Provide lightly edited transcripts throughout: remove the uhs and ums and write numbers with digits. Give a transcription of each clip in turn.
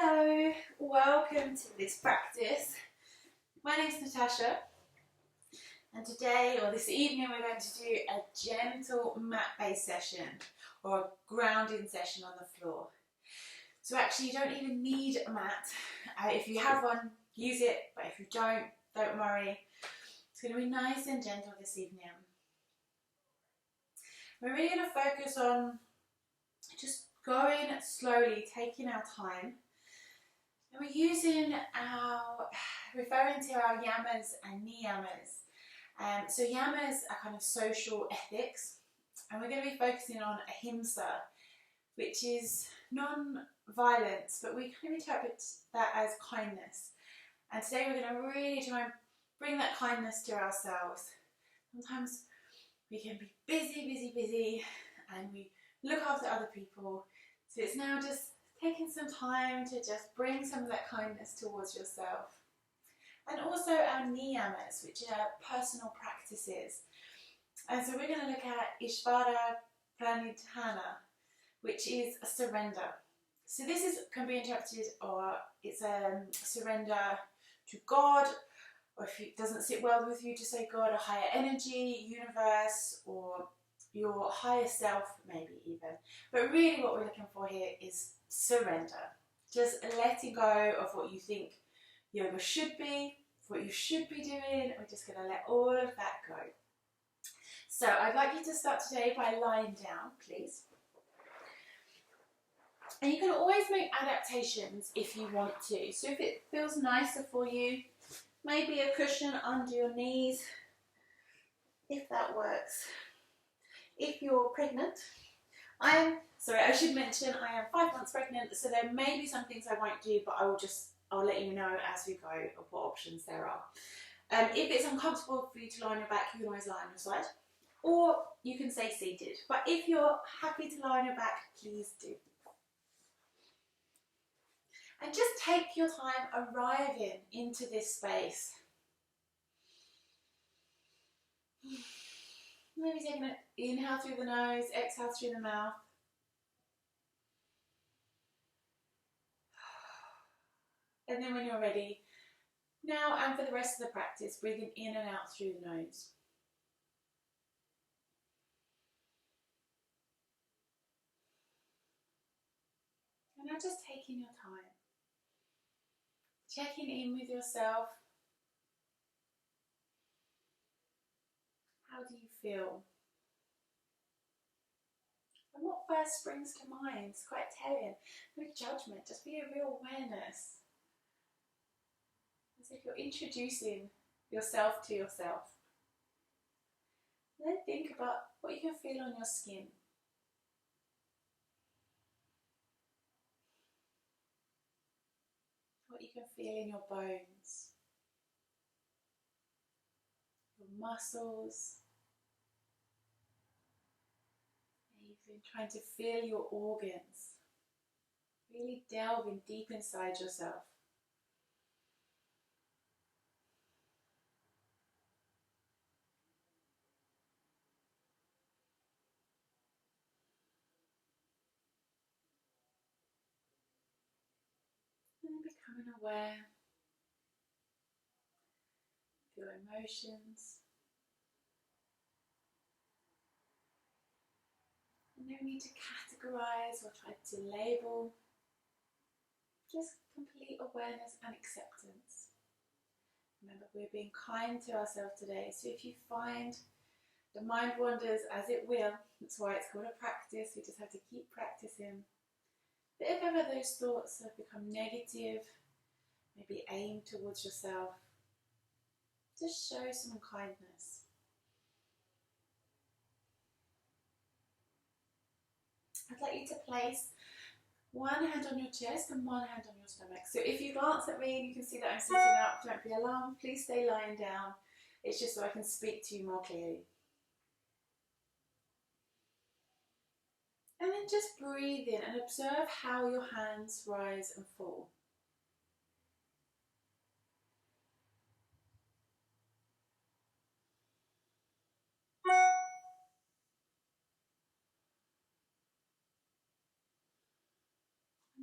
Hello, welcome to this practice. My name's Natasha, and today or this evening we're going to do a gentle mat-based session or a grounding session on the floor. So actually you don't even need a mat. If you have one, use it, but if you don't worry. It's going to be nice and gentle this evening. We're really going to focus on just going slowly, taking our time. And we're referring to our yamas and niyamas. So yamas are kind of social ethics, and we're going to be focusing on ahimsa, which is non-violence, but we kind of interpret that as kindness. And today we're going to really try and bring that kindness to ourselves. Sometimes we can be busy, and we look after other people. So it's now just taking some time to just bring some of that kindness towards yourself. And also our niyamas, which are personal practices. And so we're going to look at Ishvara Pranidhana, which is a surrender. So this can be interpreted, or it's a surrender to God, or if it doesn't sit well with you, to say God, a higher energy, universe, or your higher self maybe even. But really what we're looking for here is surrender. Just letting go of what you think yoga should be, what you should be doing. We're just going to let all of that go. So I'd like you to start today by lying down, please. And you can always make adaptations if you want to. So if it feels nicer for you, maybe a cushion under your knees, if that works. If you're pregnant, I should mention I am 5 months pregnant, so there may be some things I won't do, but I'll let you know as we go of what options there are. If it's uncomfortable for you to lie on your back, you can always lie on your side, or you can stay seated. But if you're happy to lie on your back, please do. And just take your time arriving into this space. Maybe taking an inhale through the nose, exhale through the mouth. And then when you're ready, now and for the rest of the practice, breathing in and out through the nose. And now just taking your time. Checking in with yourself. How do you feel? And what first springs to mind? It's quite telling. No judgment, just be a real awareness. As if you're introducing yourself to yourself. And then think about what you can feel on your skin. What you can feel in your bones. Your muscles. Even trying to feel your organs. Really delving deep inside yourself. And then becoming aware of your emotions. And no need to categorize or try to label. Just complete awareness and acceptance. Remember, we're being kind to ourselves today. So if you find the mind wanders, as it will, that's why it's called a practice, we just have to keep practicing. But if ever those thoughts have become negative, maybe aimed towards yourself, just show some kindness. I'd like you to place one hand on your chest and one hand on your stomach. So if you glance at me and you can see that I'm sitting up, don't be alarmed, please stay lying down. It's just so I can speak to you more clearly. And then just breathe in and observe how your hands rise and fall.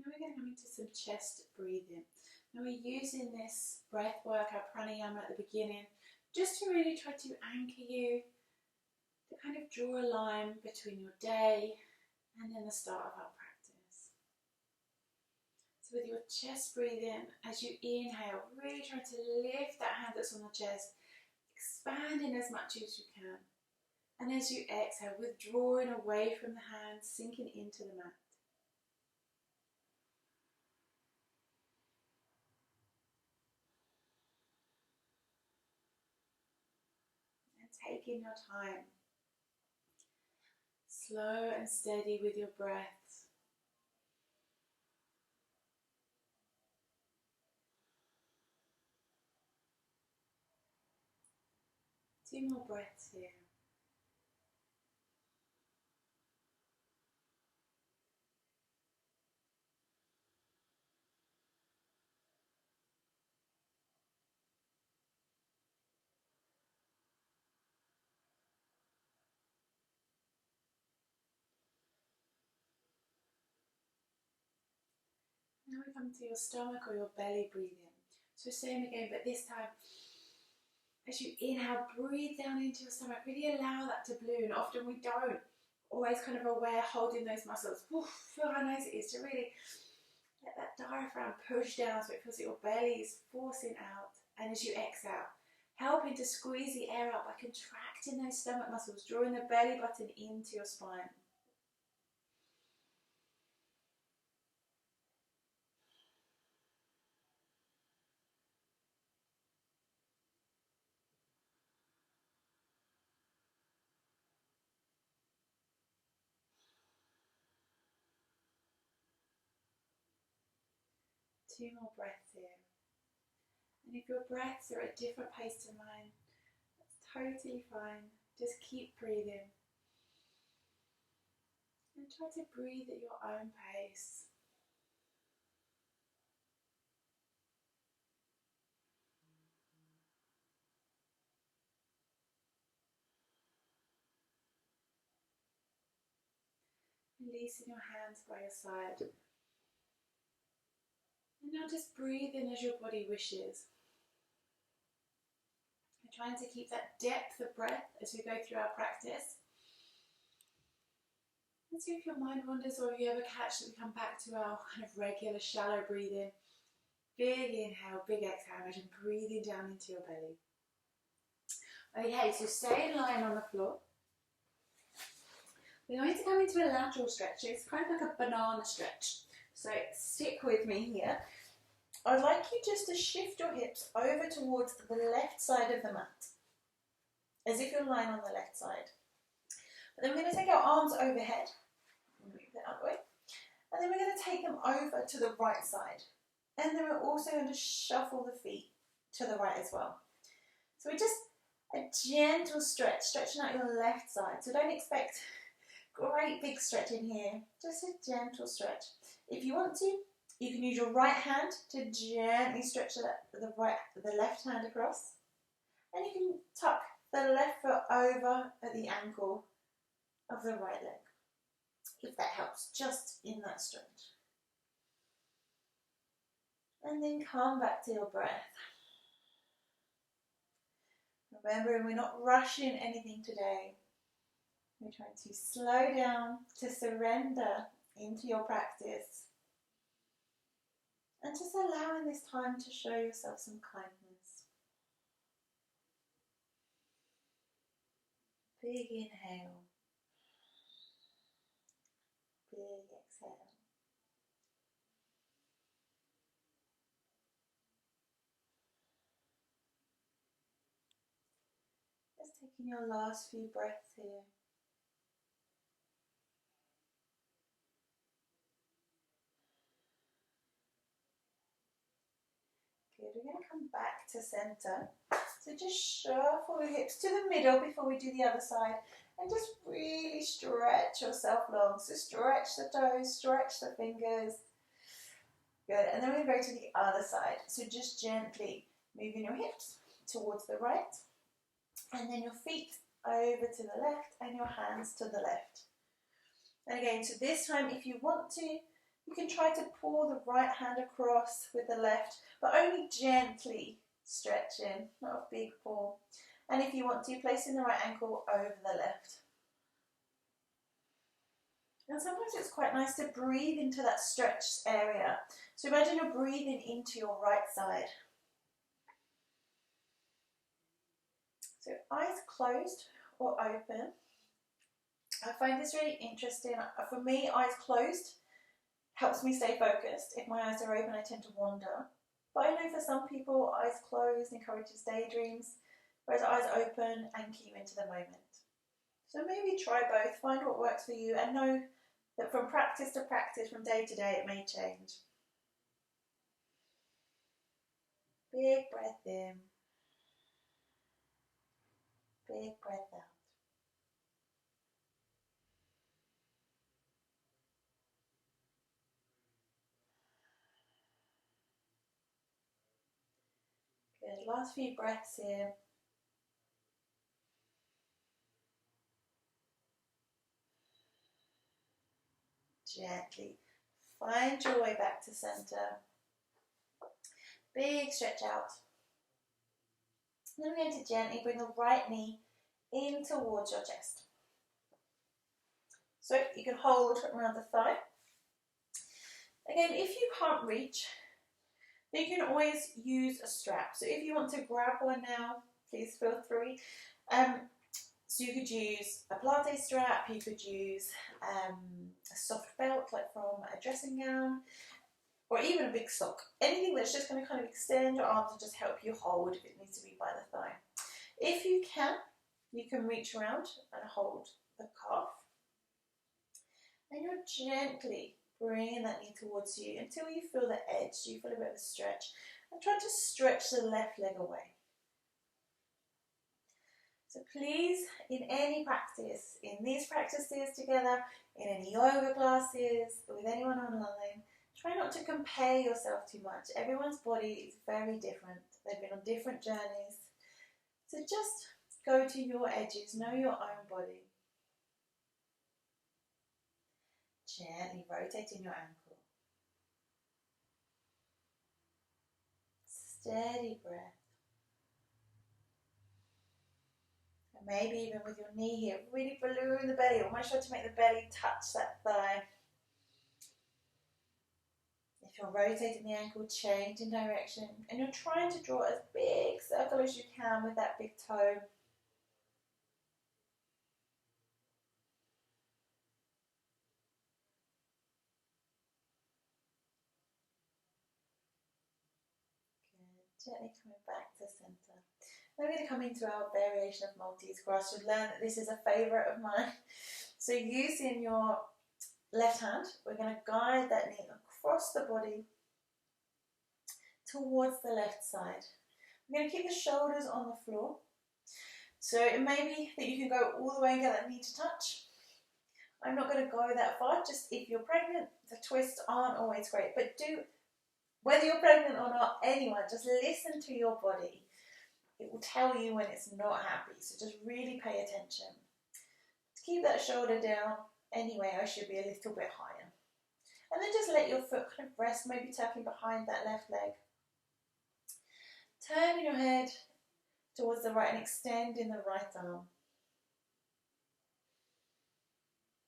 And we're going to come into some chest breathing. Now we're using this breath work, our pranayama at the beginning, just to really try to anchor you, to kind of draw a line between your day and then the start of our practice. So with your chest breathing, as you inhale, really try to lift that hand that's on the chest, expanding as much as you can. And as you exhale, withdrawing away from the hand, sinking into the mat. And taking your time, slow and steady with your breaths. 2 more breaths here. Now we come to your stomach or your belly breathing. So same again, but this time, as you inhale, breathe down into your stomach. Really allow that to balloon. Often we don't. Always kind of aware, holding those muscles. Oof, feel how nice it is to really let that diaphragm push down so it feels like your belly is forcing out. And as you exhale, helping to squeeze the air out by contracting those stomach muscles, drawing the belly button into your spine. Two more breaths here. And if your breaths are at a different pace to mine, that's totally fine. Just keep breathing. And try to breathe at your own pace. Releasing your hands by your side. And now just breathe in as your body wishes. We're trying to keep that depth of breath as we go through our practice. And see if your mind wanders or if you ever catch that we come back to our kind of regular shallow breathing. Big inhale, big exhale. Imagine breathing down into your belly. Okay, so stay in line on the floor. We're going to come into a lateral stretch. So it's kind of like a banana stretch. So stick with me here. I'd like you just to shift your hips over towards the left side of the mat, as if you're lying on the left side. But then we're going to take our arms overhead, move that out of the way, and then we're going to take them over to the right side. And then we're also going to shuffle the feet to the right as well. So we're just a gentle stretch, stretching out your left side. So don't expect great big stretch in here, just a gentle stretch. If you want to, you can use your right hand to gently stretch the left hand across. And you can tuck the left foot over at the ankle of the right leg, if that helps, just in that stretch. And then come back to your breath. Remembering we're not rushing anything today. We're trying to slow down, to surrender into your practice. And just allowing this time to show yourself some kindness. Big inhale. Big exhale. Just taking your last few breaths here. Good, we're going to come back to center. So just shuffle the hips to the middle before we do the other side. And just really stretch yourself long. So stretch the toes, stretch the fingers. Good, and then we're going to go to the other side. So just gently moving your hips towards the right. And then your feet over to the left and your hands to the left. And again, so this time if you want to, You can try to pull the right hand across with the left, but only gently stretching, not a big pull. And if you want to, placing the right ankle over the left. And sometimes it's quite nice to breathe into that stretched area. So imagine you're breathing into your right side. So eyes closed or open. I find this really interesting. For me, eyes closed helps me stay focused. If my eyes are open, I tend to wander. But I know for some people, eyes closed encourages daydreams, whereas eyes open anchor you into the moment. So maybe try both, find what works for you, and know that from practice to practice, from day to day, it may change. Big breath in. Big breath out. Good. Last few breaths here. Gently find your way back to center. Big stretch out. Then we're going to gently bring the right knee in towards your chest. So you can hold around the thigh. Again, if you can't reach, then you can always use a strap. So if you want to grab one now, please feel free. So you could use a Pilates strap, you could use a soft belt like from a dressing gown, or even a big sock. Anything that's just going to kind of extend your arms and just help you hold if it needs to be by the thigh. If you can reach around and hold the calf. And you're gently bringing that knee towards you until you feel the edge, so you feel a bit of a stretch. And try to stretch the left leg away. So please, in any practice, in these practices together, in any yoga classes, with anyone online, try not to compare yourself too much. Everyone's body is very different. They've been on different journeys. So just go to your edges, know your own body. Gently rotating your ankle. Steady breath. And maybe even with your knee here, really balloon the belly, almost try to make the belly touch that thigh. If you're rotating the ankle, change in direction. And you're trying to draw as big circle as you can with that big toe. Gently coming back to center. We're going to come into our variation of Maltese grass. You'll learn that this is a favourite of mine. So using your left hand, we're going to guide that knee across the body towards the left side. We're going to keep the shoulders on the floor. So it may be that you can go all the way and get that knee to touch. I'm not going to go that far, just if you're pregnant, the twists aren't always great, but do, whether you're pregnant or not, anyone, just listen to your body. It will tell you when it's not happy, so just really pay attention. To keep that shoulder down, anyway, I should be a little bit higher. And then just let your foot kind of rest, maybe tucking behind that left leg. Turning your head towards the right and extending the right arm.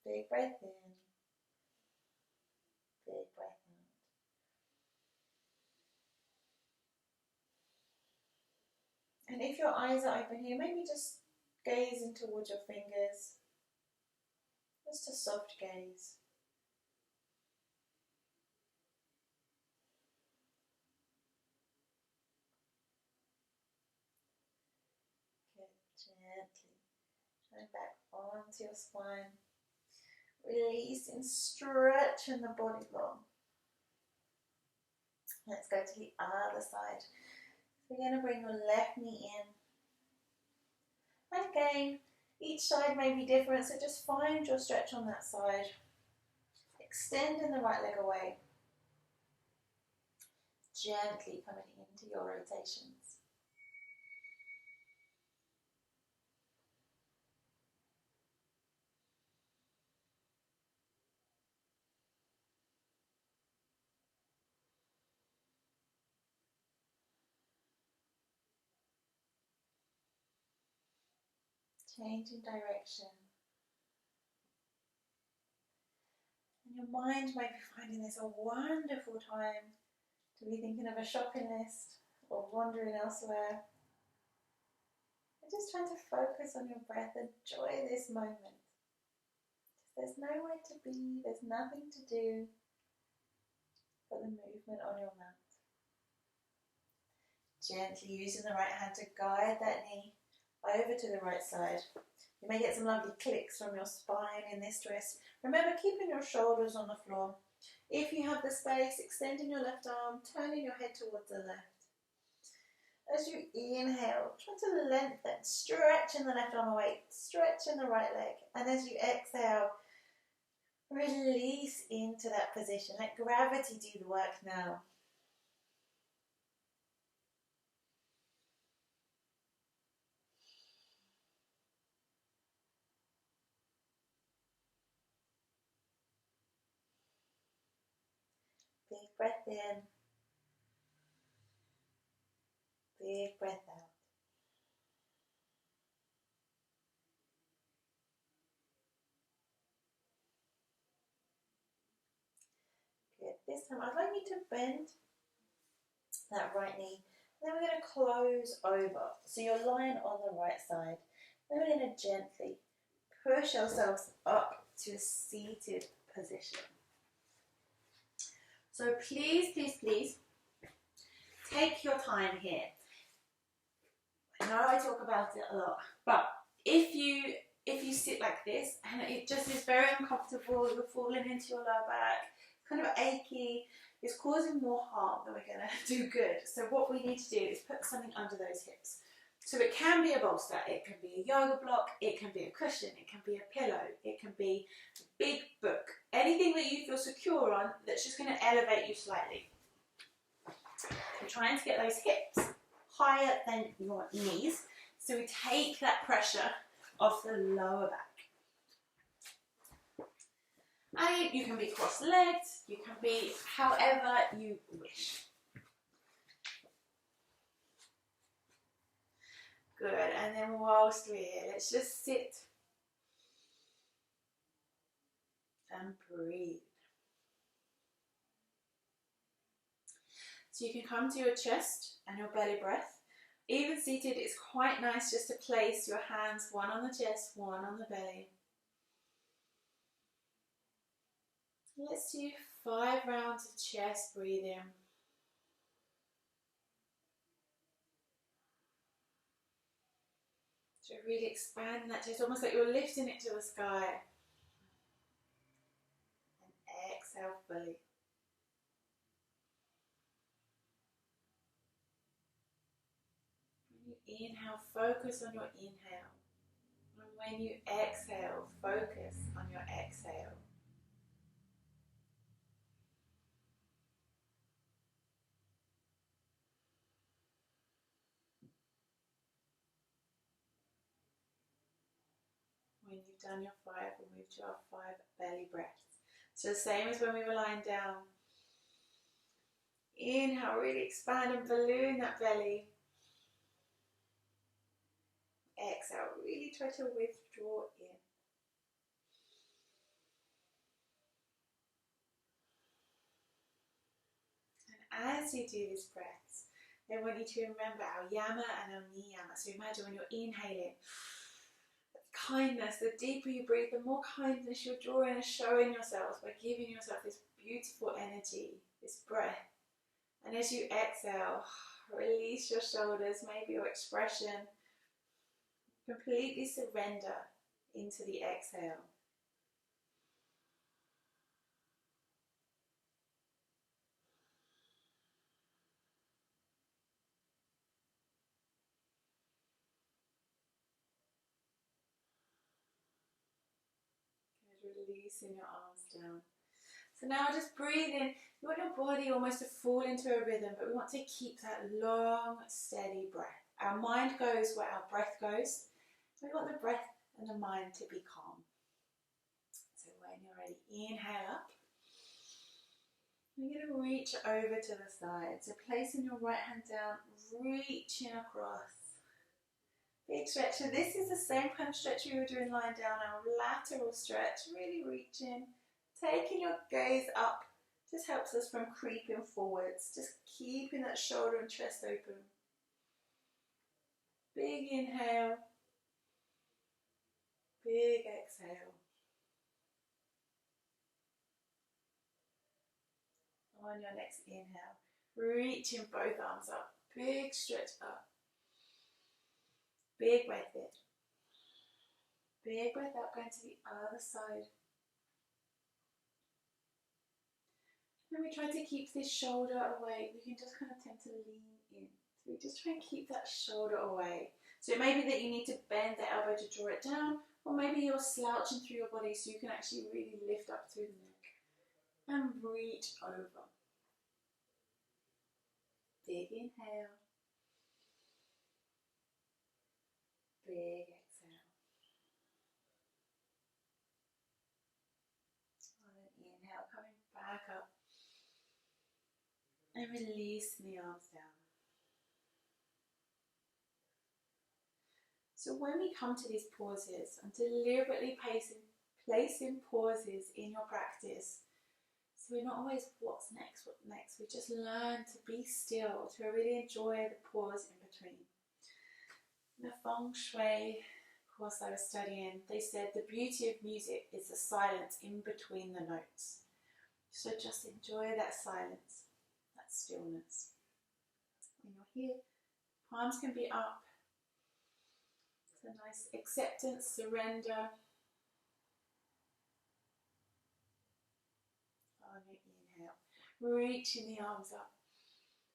Big breath in. Big breath out. And if your eyes are open here, maybe just gazing towards your fingers. Just a soft gaze. Good, gently. Turn back onto your spine. Releasing, stretching the body long. Let's go to the other side. So we're going to bring your left knee in. And again, each side may be different, so just find your stretch on that side. Extending the right leg away. Gently coming into your rotations. changing direction. And your mind might be finding this a wonderful time to be thinking of a shopping list or wandering elsewhere. And just trying to focus on your breath, enjoy this moment. There's nowhere to be, there's nothing to do but the movement on your mat. Gently using the right hand to guide that knee over to the right side. You may get some lovely clicks from your spine in this twist. Remember, keeping your shoulders on the floor. If you have the space, extending your left arm, turning your head towards the left. As you inhale, try to lengthen, stretching the left arm away, stretching the right leg. And as you exhale, release into that position. Let gravity do the work now. Big breath in. Big breath out. Good. This time I'd like you to bend that right knee. And then we're going to close over. So you're lying on the right side. Then we're going to gently push ourselves up to a seated position. So please, please, please take your time here. I know I talk about it a lot, but if you sit like this and it just is very uncomfortable, you're falling into your lower back, kind of achy, it's causing more harm than we're going to do good. So what we need to do is put something under those hips. So it can be a bolster, it can be a yoga block, it can be a cushion, it can be a pillow, it can be a big book, anything that you feel secure on that's just going to elevate you slightly. We're trying to get those hips higher than your knees, so we take that pressure off the lower back. And you can be cross-legged, you can be however you wish. Good, and then whilst we're here, let's just sit and breathe. So you can come to your chest and your belly breath. Even seated, it's quite nice just to place your hands, one on the chest, one on the belly. Let's do 5 rounds of chest breathing. So really expand that chest, almost like you're lifting it to the sky. And exhale fully. When you inhale, focus on your inhale. And when you exhale, focus on your exhale. When you've done your 5, we'll move to our 5 belly breaths. So the same as when we were lying down. Inhale, really expand and balloon that belly. Exhale, really try to withdraw in. And as you do these breaths, I want you to remember our yama and our niyama. So imagine when you're inhaling, kindness, the deeper you breathe, the more kindness you're drawing and showing yourself by giving yourself this beautiful energy, this breath. And as you exhale, release your shoulders, maybe your expression. Completely surrender into the exhale. Releasing your arms down. So now just breathe in. You want your body almost to fall into a rhythm, but we want to keep that long, steady breath. Our mind goes where our breath goes. We want the breath and the mind to be calm. So when you're ready, inhale up. You're going to reach over to the side. So placing your right hand down, reaching across. Big stretch. So this is the same kind of stretch we were doing lying down, our lateral stretch, really reaching, taking your gaze up. Just helps us from creeping forwards, just keeping that shoulder and chest open. Big inhale, big exhale. On your next inhale, reaching both arms up, big stretch up. Big breath in. Big breath out, going to the other side. And we try to keep this shoulder away. We can just kind of tend to lean in. So we just try and keep that shoulder away. So it may be that you need to bend the elbow to draw it down, or maybe you're slouching through your body so you can actually really lift up through the neck. And reach over. Big inhale. Big exhale. On an inhale, coming back up. And releasing the arms down. So when we come to these pauses, I'm deliberately placing pauses in your practice. So we're not always what's next, what next. We just learn to be still, to really enjoy the pause in between. In the feng shui course I was studying, they said the beauty of music is the silence in between the notes. So just enjoy that silence, that stillness. When you're here, palms can be up. It's a nice acceptance, surrender. On your inhale, reaching the arms up.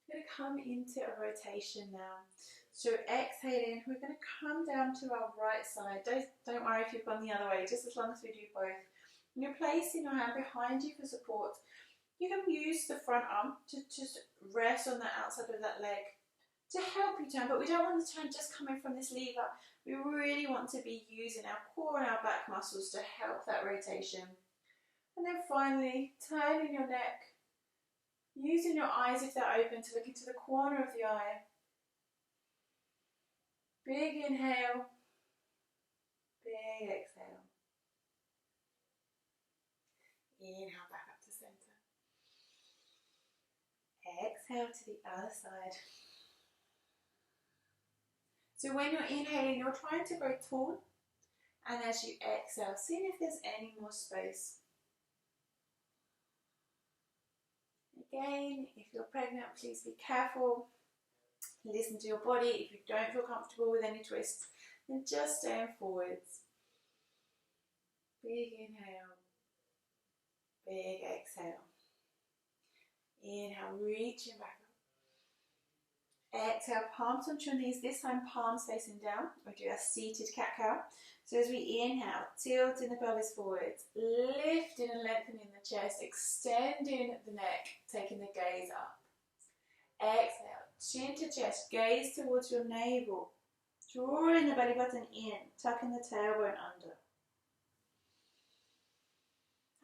We're going to come into a rotation now. So exhaling, we're going to come down to our right side. Don't worry if you've gone the other way, just as long as we do both. And you're placing your hand behind you for support. You can use the front arm to just rest on the outside of that leg to help you turn, but we don't want the turn just coming from this lever. We really want to be using our core and our back muscles to help that rotation. And then finally, turning your neck, using your eyes if they're open to look into the corner of the eye. Big inhale, big exhale. Inhale back up to center. Exhale to the other side. So when you're inhaling, you're trying to grow tall, and as you exhale, seeing if there's any more space. Again, if you're pregnant, please be careful. Listen to your body. If you don't feel comfortable with any twists, then just stand forwards. Big inhale. Big exhale. Inhale, reaching back up. Exhale, palms onto your knees. This time, palms facing down. We do a seated cat-cow. So as we inhale, tilting the pelvis forwards, lifting and lengthening the chest, extending the neck, taking the gaze up. Exhale, chin to chest, gaze towards your navel, drawing the belly button in, tucking the tailbone under.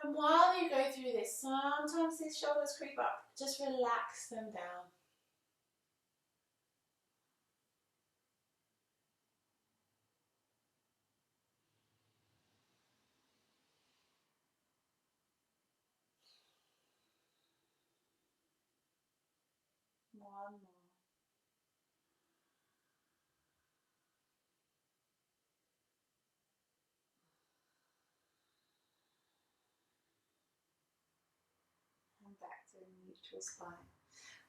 And while you go through this, sometimes these shoulders creep up, just relax them down. One more. And back to a neutral spine.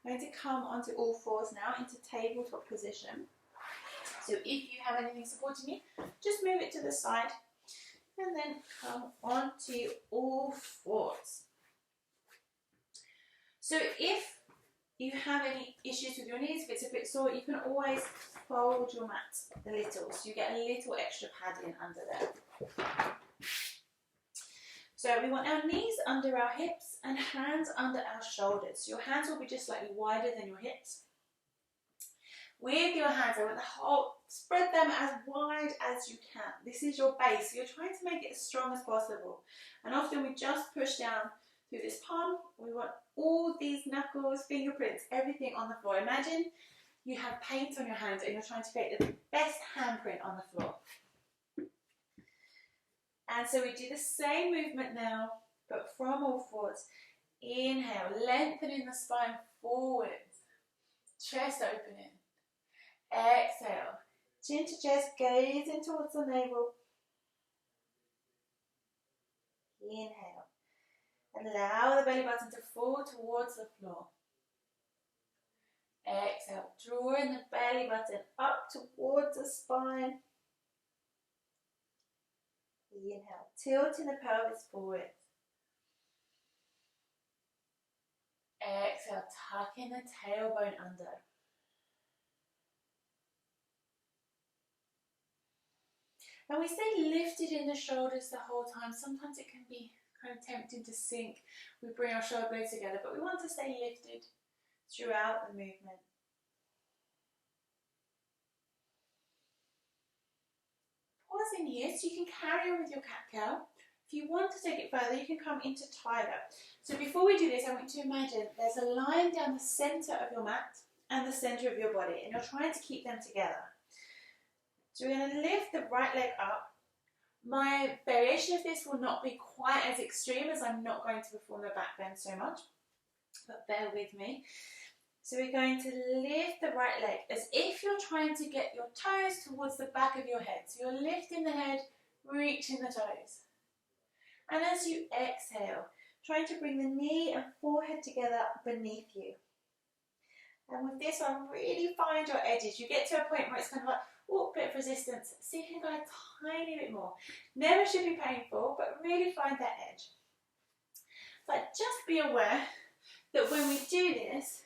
I'm going to come onto all fours now into tabletop position. So if you have anything supporting you, just move it to the side and then come onto all fours. So if you have any issues with your knees, if it's a bit sore, you can always fold your mat a little, so you get a little extra padding under there. So we want our knees under our hips and hands under our shoulders. So your hands will be just slightly wider than your hips. With your hands, I want the whole, spread them as wide as you can. This is your base, so you're trying to make it as strong as possible. And often we just push down through this palm. We want all these knuckles, fingerprints, everything on the floor. Imagine you have paint on your hands and you're trying to create the best handprint on the floor. And so we do the same movement now, but from all fours. Inhale, lengthening the spine forwards, chest opening. Exhale, chin to chest, gazing towards the navel. Inhale, allow the belly button to fall towards the floor. Exhale, drawing the belly button up towards the spine. Inhale, tilting the pelvis forward. Exhale, tucking the tailbone under. And we stay lifted in the shoulders the whole time. Sometimes it can be kind of tempting to sink. We bring our shoulder blades together, but we want to stay lifted throughout the movement. Pausing here so you can carry on with your cat-cow. If you want to take it further, you can come into tiger. So before we do this, I want you to imagine there's a line down the centre of your mat and the centre of your body, and you're trying to keep them together. So we're going to lift the right leg up. My variation of this will not be quite as extreme as I'm not going to perform the back bend so much, but bear with me. So we're going to lift the right leg as if you're trying to get your toes towards the back of your head. So you're lifting the head, reaching the toes. And as you exhale, trying to bring the knee and forehead together beneath you. And with this one, really find your edges. You get to a point where it's kind of like, oh, a bit of resistance. See if you can go a tiny bit more. Never should be painful, but really find that edge. But just be aware that when we do this,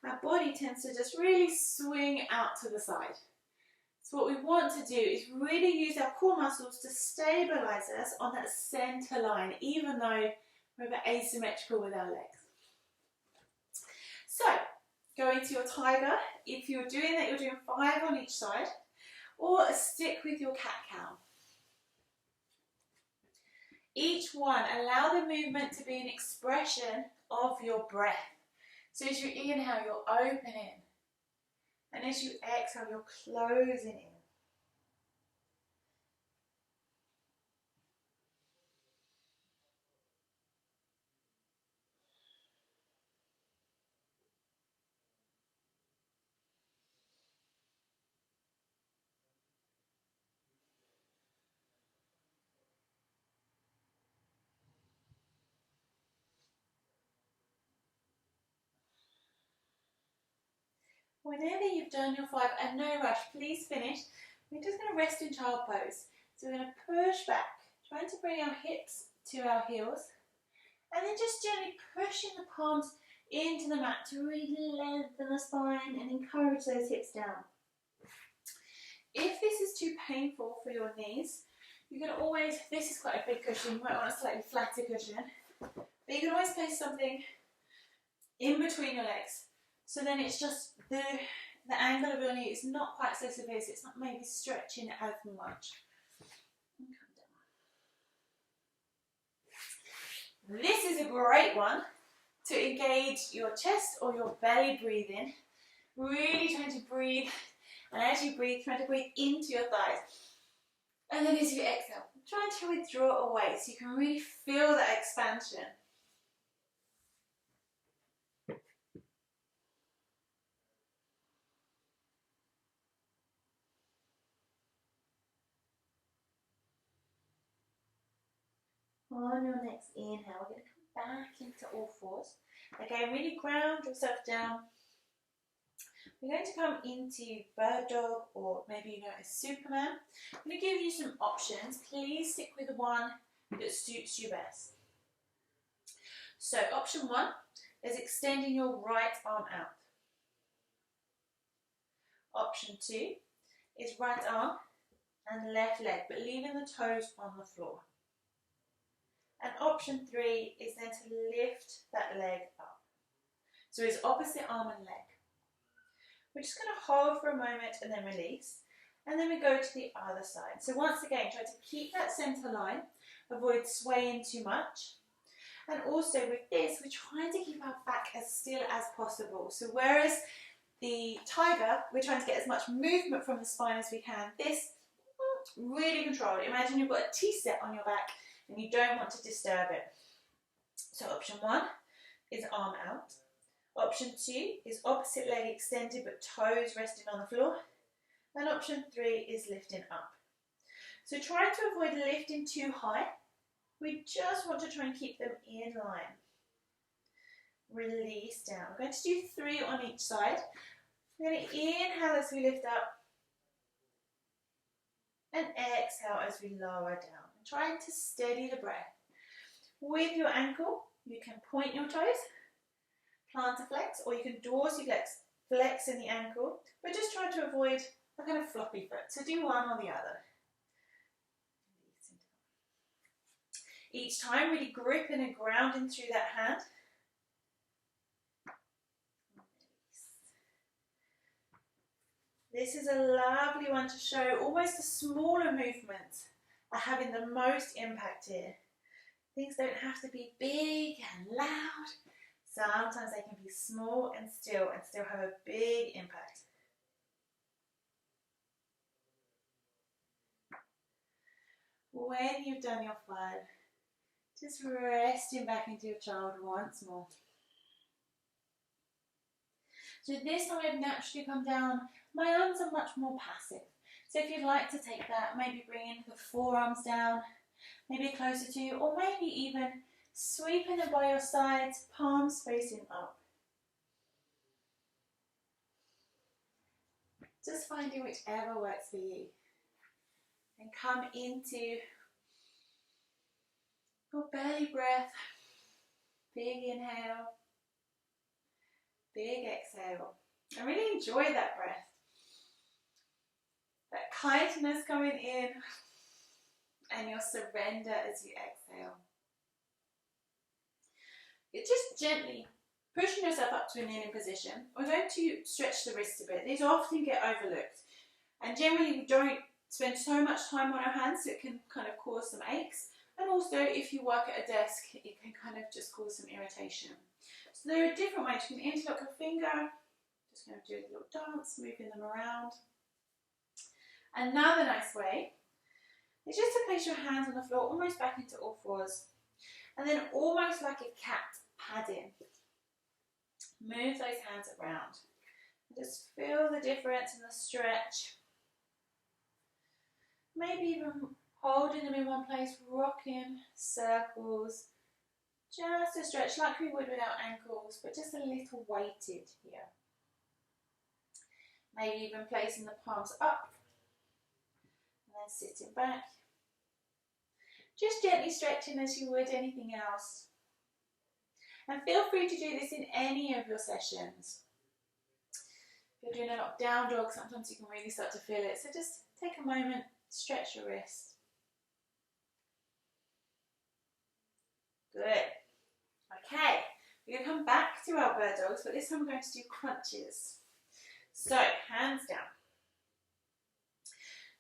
our body tends to just really swing out to the side. So what we want to do is really use our core muscles to stabilize us on that center line, even though we're a bit asymmetrical with our legs. So, go into your tiger. If you're doing that, you're doing 5 on each side, or stick with your cat-cow. Each one, allow the movement to be an expression of your breath. So as you inhale, you're opening. And as you exhale, you're closing in. Whenever you've done your 5, and no rush, please finish. We're just going to rest in child pose. So we're going to push back, trying to bring our hips to our heels, and then just gently pushing the palms into the mat to really lengthen the spine and encourage those hips down. If this is too painful for your knees, you can always, this is quite a big cushion, you might want a slightly flatter cushion, but you can always place something in between your legs. So then it's just the angle of your knee is not quite so severe, so it's not maybe stretching as much. This is a great one to engage your chest or your belly breathing. Really trying to breathe, and as you breathe, trying to breathe into your thighs. And then as you exhale, trying to withdraw away so you can really feel that expansion. On your next inhale, we're going to come back into all fours. Again, really ground yourself down. We're going to come into bird dog, or maybe you know as Superman. I'm going to give you some options. Please stick with the one that suits you best. So option 1 is extending your right arm out. Option 2 is right arm and left leg, but leaving the toes on the floor. And option 3 is then to lift that leg up. So it's opposite arm and leg. We're just going to hold for a moment and then release. And then we go to the other side. So once again, try to keep that center line. Avoid swaying too much. And also with this, we're trying to keep our back as still as possible. So whereas the tiger, we're trying to get as much movement from the spine as we can. This, really controlled. Imagine you've got a T-set on your back and you don't want to disturb it. So option 1 is arm out. Option 2 is opposite leg extended but toes resting on the floor. And option 3 is lifting up. So try to avoid lifting too high. We just want to try and keep them in line. Release down. We're going to do 3 on each side. We're going to inhale as we lift up and exhale as we lower down. And trying to steady the breath. With your ankle, you can point your toes, plantar flex, or you can dorsiflex, flex in the ankle, but just try to avoid a kind of floppy foot. So do one or the other. Each time really gripping and grounding through that hand. This is a lovely one to show almost the smaller movements are having the most impact here. Things don't have to be big and loud. Sometimes they can be small and still have a big impact. When you've done your 5, just resting back into your child once more. So this time I've naturally come down. My arms are much more passive. So if you'd like to take that, maybe bringing the forearms down, maybe closer to you, or maybe even sweeping them by your sides, palms facing up. Just finding whichever works for you. And come into your belly breath. Big inhale. Big exhale. And really enjoy that breath. That kindness coming in and your surrender as you exhale. You're just gently pushing yourself up to a kneeling position. We're going to stretch the wrists a bit. These often get overlooked. And generally we don't spend so much time on our hands, so it can kind of cause some aches. And also if you work at a desk, it can kind of just cause some irritation. So there are different ways. You can interlock your finger. Just going to do a little dance, moving them around. Another nice way is just to place your hands on the floor, almost back into all fours. And then almost like a cat padding. Move those hands around. Just feel the difference in the stretch. Maybe even holding them in one place, rocking circles. Just a stretch like we would with our ankles, but just a little weighted here. Maybe even placing the palms up and then sitting back. Just gently stretching as you would anything else. And feel free to do this in any of your sessions. If you're doing a lot of down dog, sometimes you can really start to feel it. So just take a moment, stretch your wrist. Good. Okay, we're going to come back to our bird dogs, but this time we're going to do crunches. So, hands down.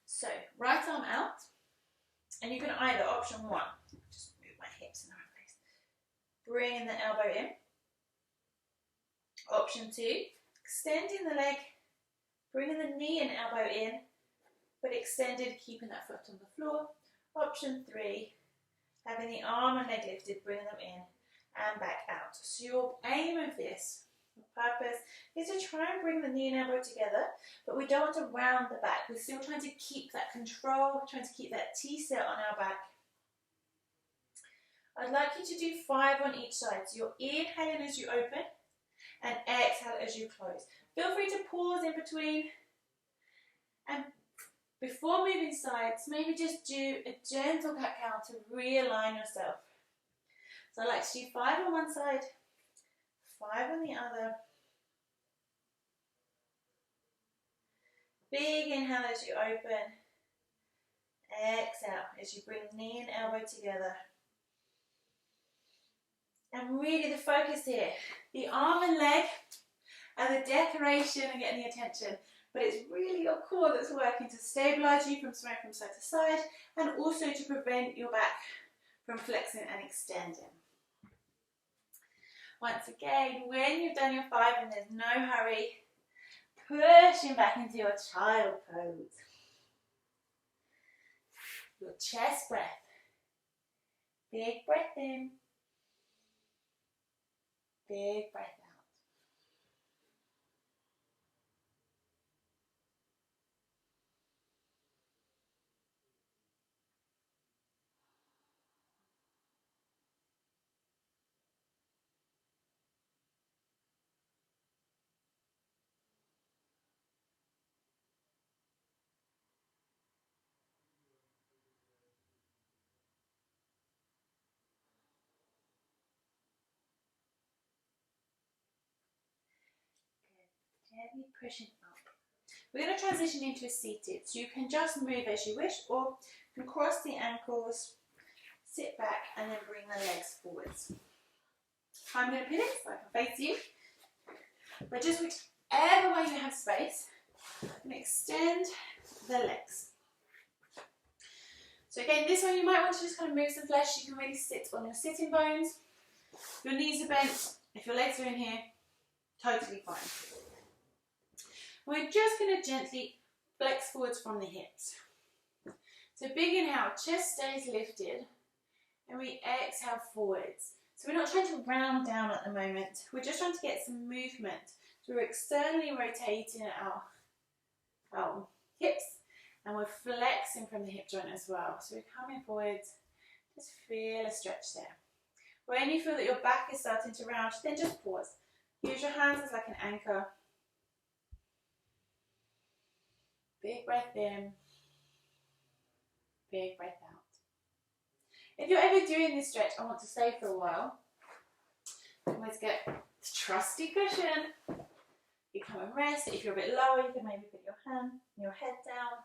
So, right arm out. And you can either, option 1, just move my hips in the right place. Bring the elbow in. Option 2, extending the leg, bringing the knee and elbow in, but extended, keeping that foot on the floor. Option 3, having the arm and leg lifted, bringing them in and back out. So your aim of this, the purpose, is to try and bring the knee and elbow together, but we don't want to round the back. We're still trying to keep that control, trying to keep that T-set on our back. I'd like you to do 5 on each side. So you're inhaling as you open and exhale as you close. Feel free to pause in between, and before moving sides, maybe just do a gentle cat-cow to realign yourself. So I like to do 5 on one side, 5 on the other. Big inhale as you open. Exhale as you bring knee and elbow together. And really the focus here, the arm and leg are the decoration and getting the attention, but it's really your core that's working to stabilise you from swaying from side to side, and also to prevent your back from flexing and extending. Once again, when you've done your 5 and there's no hurry, pushing back into your child pose. Your chest breath. Big breath in. Big breath out. Gently pushing up. We're going to transition into a seated, so you can just move as you wish, or you can cross the ankles, sit back, and then bring the legs forwards. I'm going to pivot so I can face you, but just whichever way you have space, and extend the legs. So again, this one you might want to just kind of move some flesh. You can really sit on your sitting bones. If your knees are bent, if your legs are in here, totally fine. We're just going to gently flex forwards from the hips. So big inhale, chest stays lifted, and we exhale forwards. So we're not trying to round down at the moment. We're just trying to get some movement. So we're externally rotating our hips, and we're flexing from the hip joint as well. So we're coming forwards, just feel a stretch there. When you feel that your back is starting to round, then just pause. Use your hands as like an anchor. Big breath in, big breath out. If you're ever doing this stretch and want to stay for a while, always get the trusty cushion. You come and rest. If you're a bit lower, you can maybe put your head down,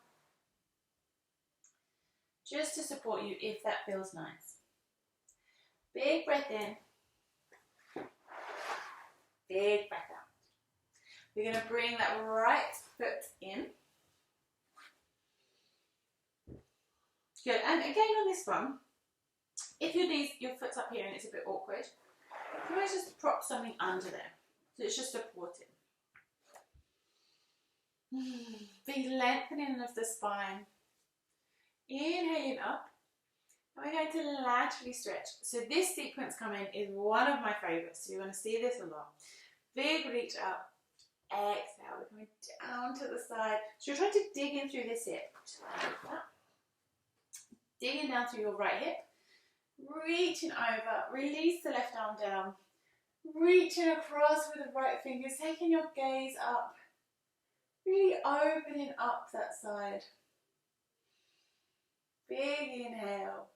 just to support you if that feels nice. Big breath in, big breath out. We're going to bring that right foot in. Good, and again on this one, if your foot's up here and it's a bit awkward, you might just prop something under there, so it's just supporting. Big lengthening of the spine. Inhaling up, and we're going to laterally stretch. So this sequence coming is one of my favourites, so you're going to see this a lot. Big reach up, exhale, we're coming down to the side. So you're trying to dig in through this hip. Digging down through your right hip, reaching over, release the left arm down, reaching across with the right fingers, taking your gaze up, really opening up that side. Big inhale,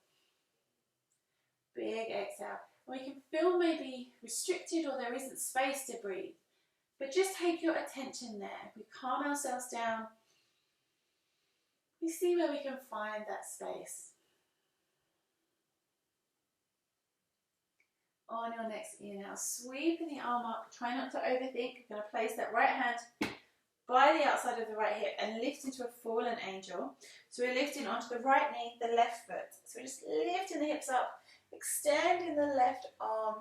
big exhale. And we can feel maybe restricted or there isn't space to breathe, but just take your attention there. We calm ourselves down, we see where we can find that space. On your next inhale, sweeping the arm up, try not to overthink. You're going to place that right hand by the outside of the right hip and lift into a fallen angel. So we're lifting onto the right knee, the left foot. So we're just lifting the hips up, extending the left arm,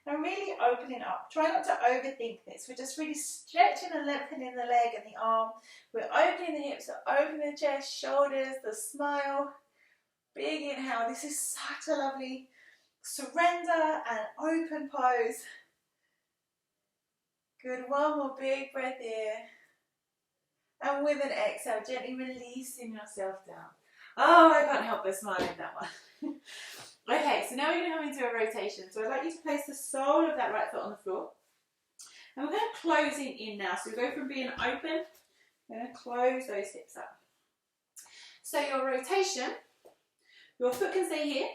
and really opening up. Try not to overthink this. We're just really stretching and lengthening the leg and the arm. We're opening the hips, we're opening the chest, shoulders, the smile. Big inhale. This is such a lovely surrender and open pose. Good, one more big breath here. And with an exhale, gently releasing yourself down. Oh, I can't help but smile at that one. Okay, so now we're going to come into a rotation. So I'd like you to place the sole of that right foot on the floor. And we're going to close in now. So we go from being open, we're going to close those hips up. So your rotation, your foot can stay here,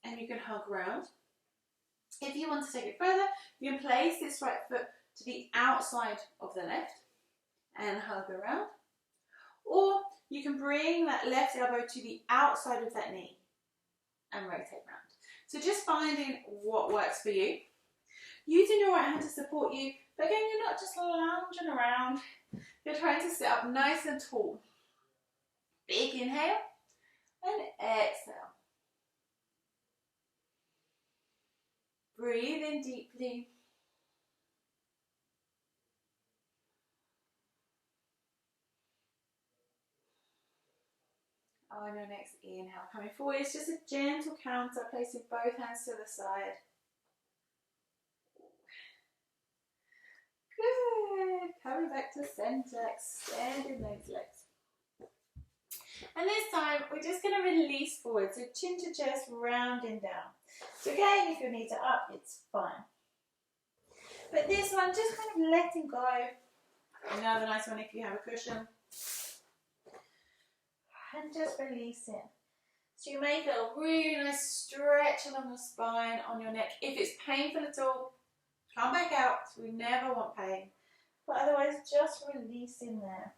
and you can hug round. If you want to take it further, you can place this right foot to the outside of the left and hug around. Or you can bring that left elbow to the outside of that knee and rotate round. So just finding what works for you. Using your right hand to support you, but again, you're not just lounging around. You're trying to sit up nice and tall. Big inhale and exhale. Breathe in deeply. On your next inhale, coming forward, it's just a gentle counter, placing both hands to the side. Good. Coming back to center, extending those legs. And this time, we're just going to release forward. So chin to chest, rounding down. So again, if your knees are up, it's fine. But this one, just kind of letting go. Another nice one if you have a cushion. And just releasing. So you may feel a really nice stretch along the spine, on your neck. If it's painful at all, come back out. We never want pain. But otherwise, just releasing there.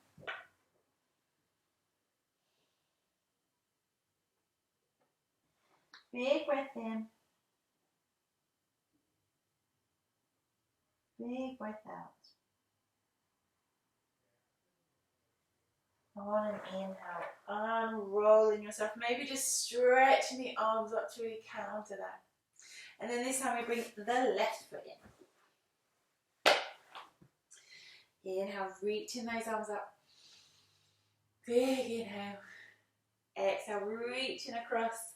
Big breath in. Big breath out. On an inhale, unrolling yourself, maybe just stretching the arms up to really counter that. And then this time we bring the left foot in. Inhale, reaching those arms up. Big inhale. Exhale, reaching across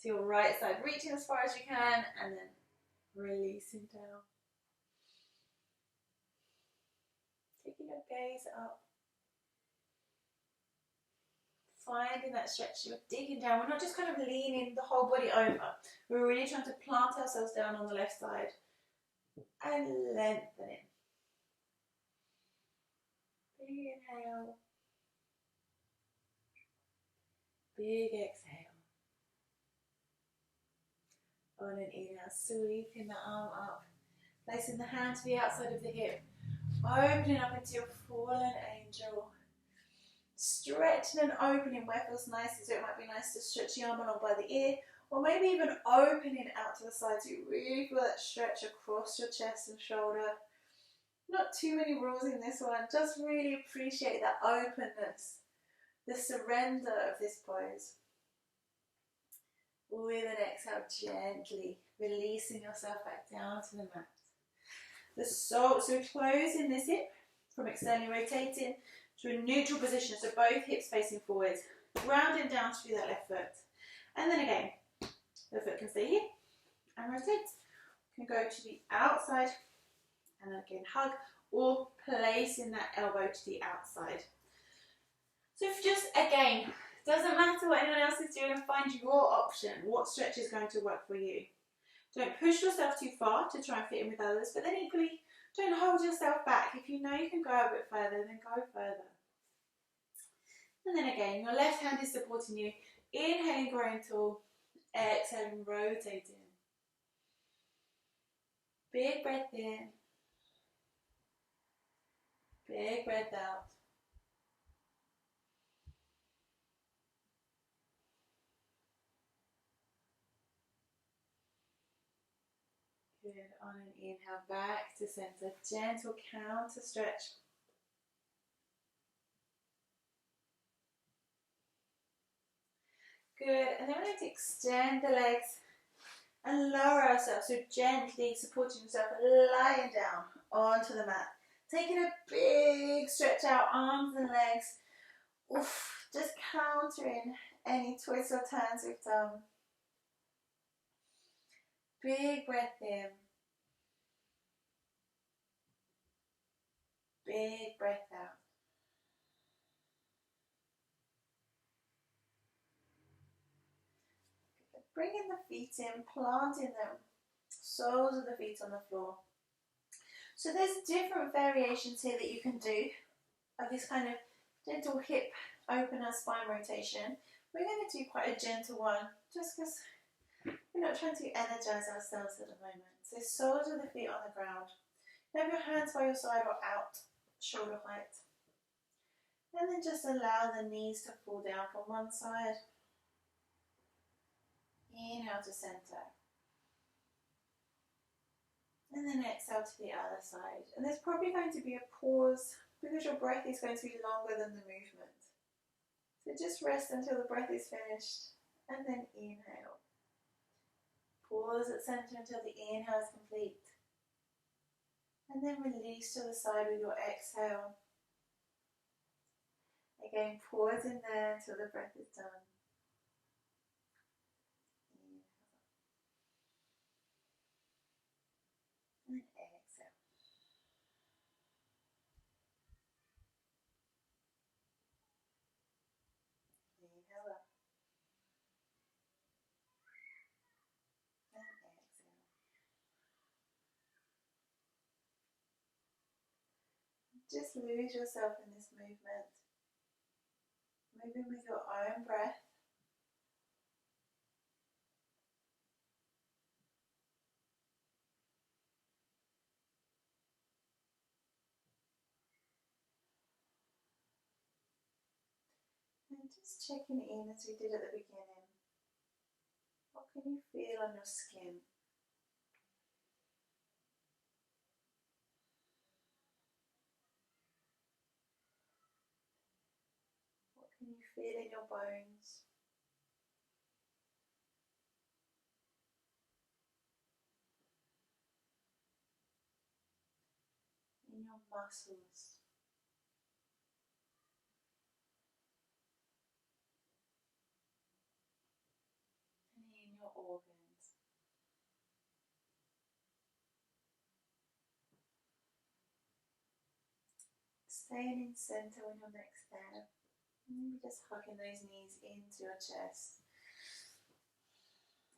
to your right side, reaching as far as you can, and then releasing down. Taking your gaze up. Finding that stretch, you're digging down. We're not just kind of leaning the whole body over. We're really trying to plant ourselves down on the left side and lengthening. Big inhale. Big exhale. On an inhale, sweeping the arm up. Placing the hand to the outside of the hip. Opening up into your fallen angel. Stretching and opening where feels nice, so it might be nice to stretch the arm along by the ear, or maybe even opening out to the side so you really feel that stretch across your chest and shoulder. Not too many rules in this one, just really appreciate that openness, the surrender of this pose. With an exhale, gently releasing yourself back down to the mat. So closing this hip from externally rotating to a neutral position, so both hips facing forwards, rounding down through that left foot. And then again, the foot can stay here and rotate. You can go to the outside and then again hug, or placing that elbow to the outside. So if just again, doesn't matter what anyone else is doing, find your option, what stretch is going to work for you. Don't push yourself too far to try and fit in with others, but then equally, don't hold yourself back. If you know you can go a bit further, then go further. And then again, your left hand is supporting you. Inhaling, growing tall. Exhaling, rotating. Big breath in. Big breath out. Good. On an inhale, back to center. Gentle counter stretch. Good. And then we're going to extend the legs and lower ourselves. So gently supporting yourself, lying down onto the mat. Taking a big stretch out, arms and legs. Oof, just countering any twists or turns we've done. Big breath in. Big breath out. Bringing the feet in, planting them, soles of the feet on the floor. So there's different variations here that you can do of this kind of gentle hip opener spine rotation. We're going to do quite a gentle one, just because we're not trying to energize ourselves at the moment. So soles of the feet on the ground. Have your hands by your side or out, shoulder height. And then just allow the knees to fall down from one side. Inhale to center. And then exhale to the other side. And there's probably going to be a pause because your breath is going to be longer than the movement. So just rest until the breath is finished and then inhale. Pause at center until the inhale is complete. And then release to the side with your exhale. Again, pause in there until the breath is done. And exhale. Inhale up. And exhale. Just lose yourself in this movement. Moving with your own breath. And just checking in as we did at the beginning. What can you feel on your skin? What can you feel in your bones? In your muscles? And in your organs? Staying in center on your next step. Maybe just hugging those knees into your chest.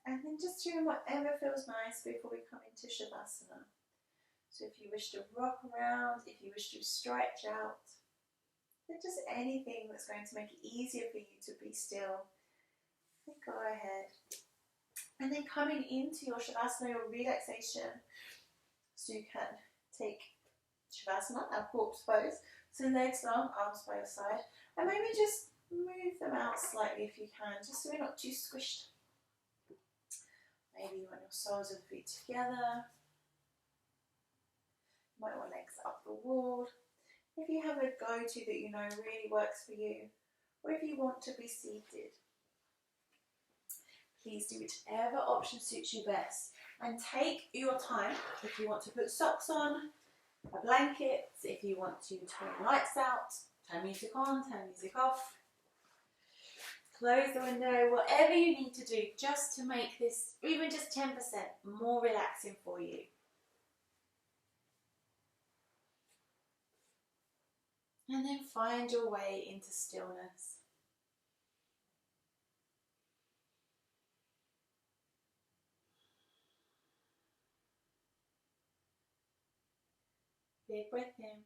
And then just doing whatever feels nice before we come into Shavasana. So if you wish to rock around, if you wish to stretch out, then just anything that's going to make it easier for you to be still, then go ahead. And then coming into your Shavasana, your relaxation, so you can take Shavasana, our corpse pose, so legs long, arms by your side, and maybe just move them out slightly if you can, just so we're not too squished. Maybe you want your soles of the feet together. You might want legs up the wall. If you have a go-to that you know really works for you, or if you want to be seated, please do whichever option suits you best. And take your time. If you want to put socks on, a blanket, if you want to turn lights out, turn music on, turn music off, close the window, whatever you need to do just to make this, even just 10% more relaxing for you. And then find your way into stillness. Big breath in.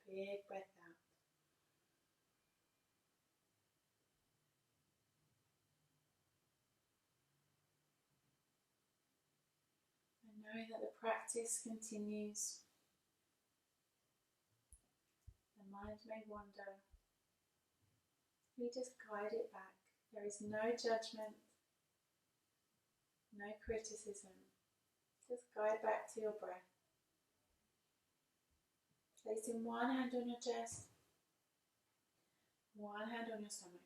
Big breath out. And knowing that the practice continues, the mind may wander. We just guide it back. There is no judgment, no criticism. Just guide back to your breath. Placing one hand on your chest, one hand on your stomach.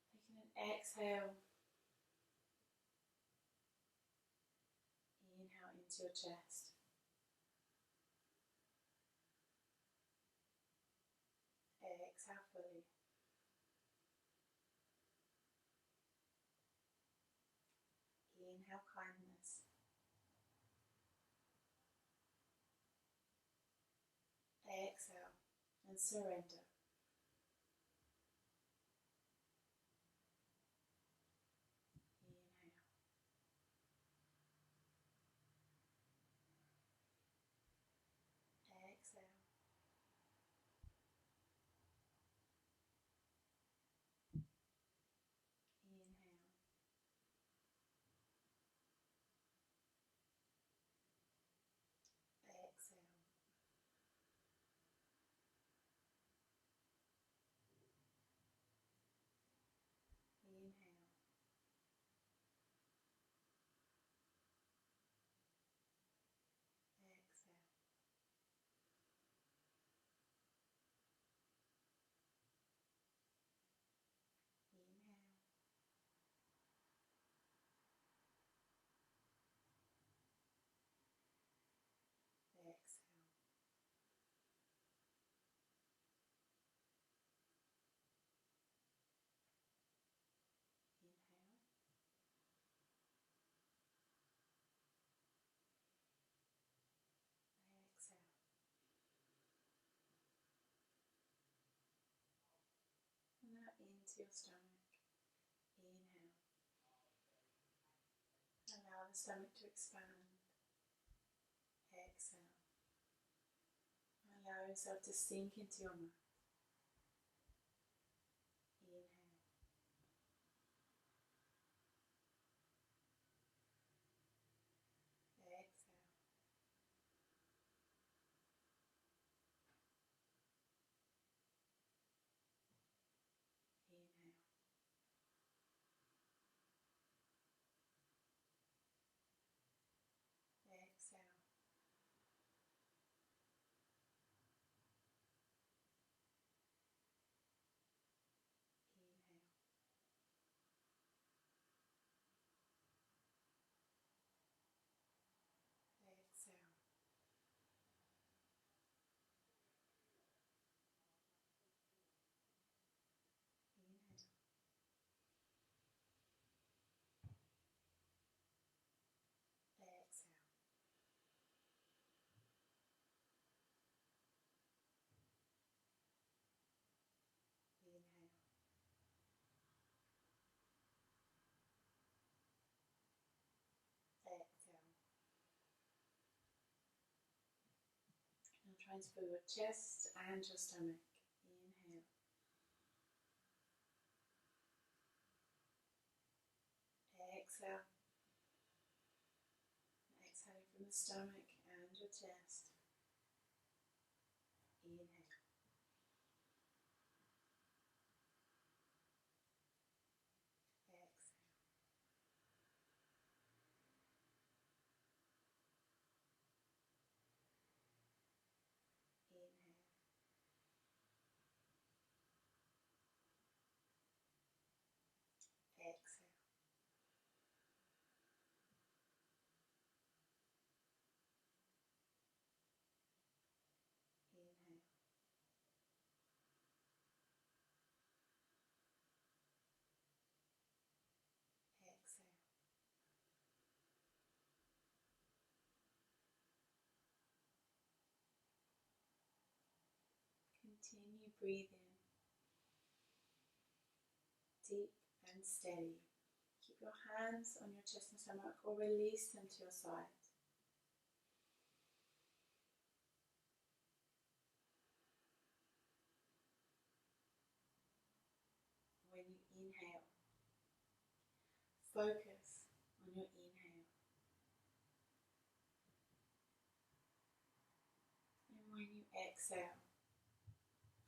Taking an exhale. Inhale into your chest. Exhale fully. Inhale kindness. Exhale and surrender. Inhale. Exhale. Inhale. Exhale. your stomach. Inhale. Allow the stomach to expand. Exhale. Allow yourself to sink into your mat. Inhale. Exhale. Inhale. Exhale. Inhale. Exhale. Inhale. Exhale. Inhale. Exhale. Now transfer your chest and your stomach. Inhale. Exhale. Exhaling from the stomach and your chest. Inhale. Exhale. Inhale. Exhale. Inhale. Exhale. Continue breathing deep and steady. Keep your hands on your chest and stomach or release them to your side. When you inhale, focus on your inhale. And when you exhale,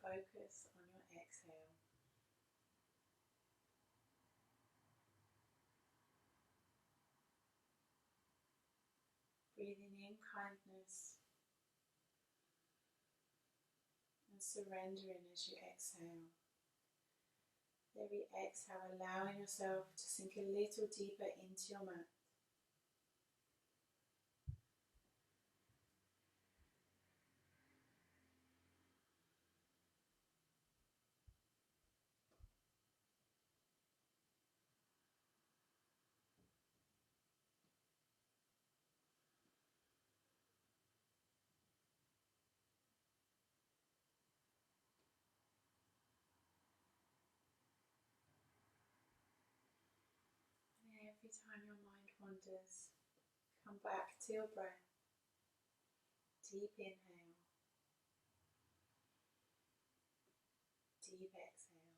focus on your exhale. Breathing in kindness and surrendering as you exhale. Every exhale, allowing yourself to sink a little deeper into your mat. And every time your mind wanders, come back to your breath. Deep inhale, deep exhale.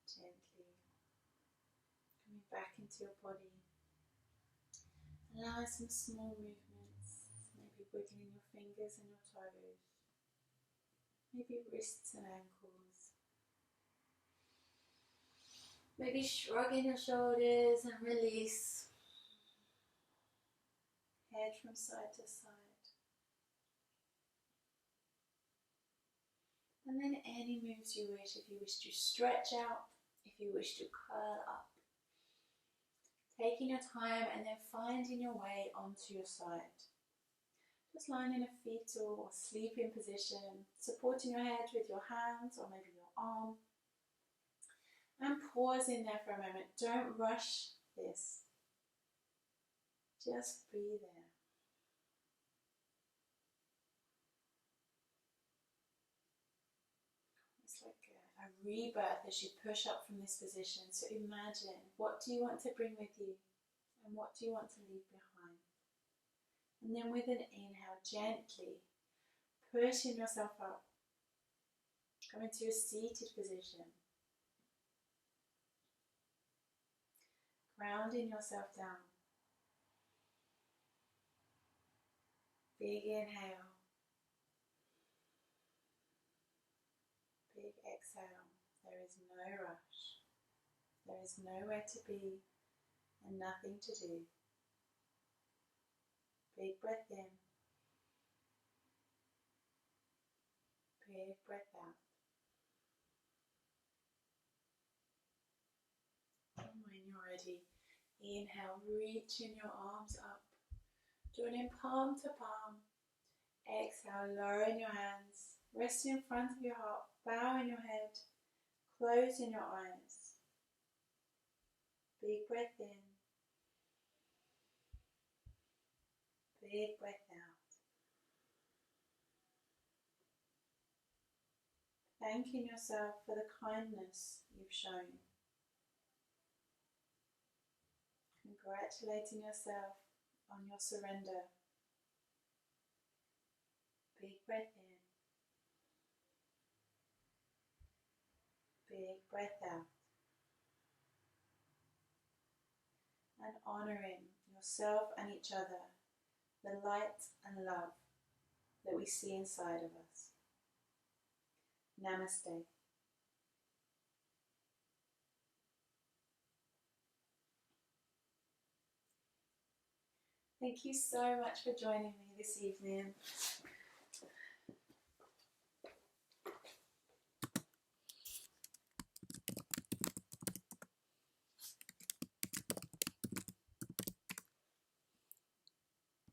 Gently coming back into your body. Allow some small movements, maybe wiggling your fingers and your toes, maybe wrists and ankles. Maybe shrugging your shoulders and release. Head from side to side. And then any moves you wish. If you wish to stretch out, if you wish to curl up. Taking your time and then finding your way onto your side. Just lying in a fetal or sleeping position, supporting your head with your hands or maybe your arm. And pause in there for a moment. Don't rush this. Just breathe in. a rebirth as you push up from this position. So imagine, what do you want to bring with you and what do you want to leave behind? And then with an inhale, gently pushing yourself up, come into a seated position, grounding yourself down. Big inhale, big exhale. There is no rush. There is nowhere to be and nothing to do. Big breath in, big breath out. And when you're ready, inhale, reaching your arms up, joining palm to palm. Exhale, lowering your hands, resting in front of your heart, bowing your head, closing your eyes. Big breath in, big breath out. Thanking yourself for the kindness you've shown. Congratulating yourself on your surrender. Big breath in, big breath out. And honouring yourself and each other, the light and love that we see inside of us. Namaste. Thank you so much for joining me this evening.